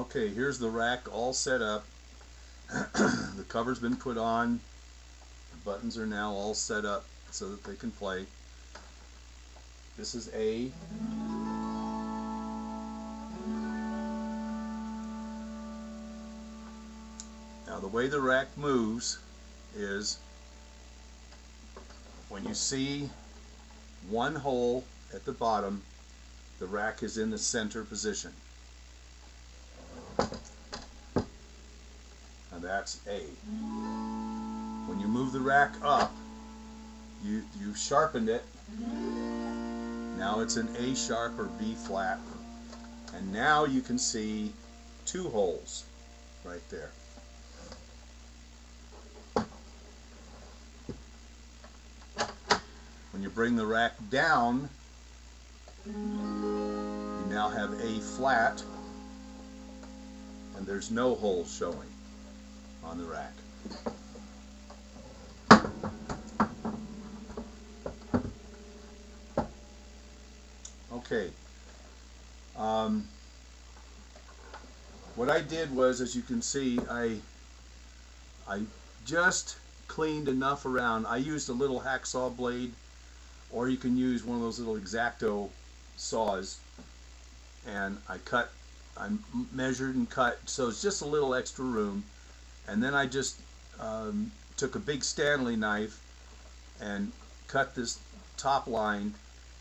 Okay, here's the rack all set up. The cover's been put on. The buttons are now all set up so that they can play. This is A. Now the way the rack moves is when you see one hole at the bottom, the rack is in the center position. Now that's A. When you move the rack up, you've sharpened it. Now it's an A sharp or B flat. And now you can see two holes right there. When you bring the rack down, you now have A flat, and there's no holes showing on the rack. Okay. What I did was, as you can see, I just cleaned enough around. I used a little hacksaw blade, or you can use one of those little X-Acto saws, and I measured and cut, so it's just a little extra room. And then I just took a big Stanley knife and cut this top line,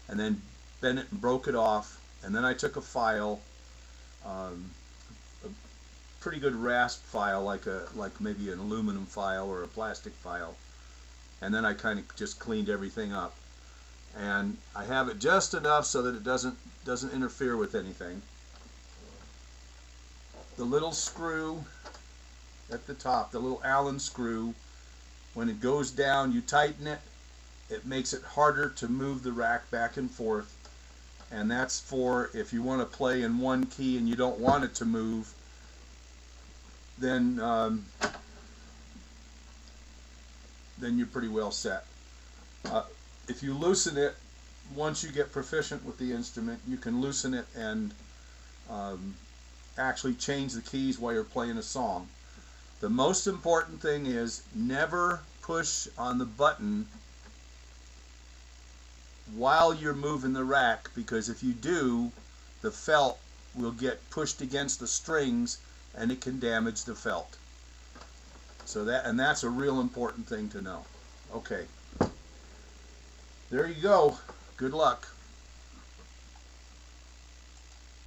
and then bent it and broke it off. And then I took a file, a pretty good rasp file, like maybe an aluminum file or a plastic file, and then I kind of just cleaned everything up. And I have it just enough so that it doesn't interfere with anything. The little screw at the top, the little Allen screw, when it goes down, you tighten it. It makes it harder to move the rack back and forth. And that's for if you want to play in one key and you don't want it to move, then you're pretty well set. If you loosen it, once you get proficient with the instrument, you can loosen it and actually change the keys while you're playing a song. The most important thing is never push on the button while you're moving the rack, because if you do, the felt will get pushed against the strings and it can damage the felt. So that's a real important thing to know. Okay. There you go. Good luck.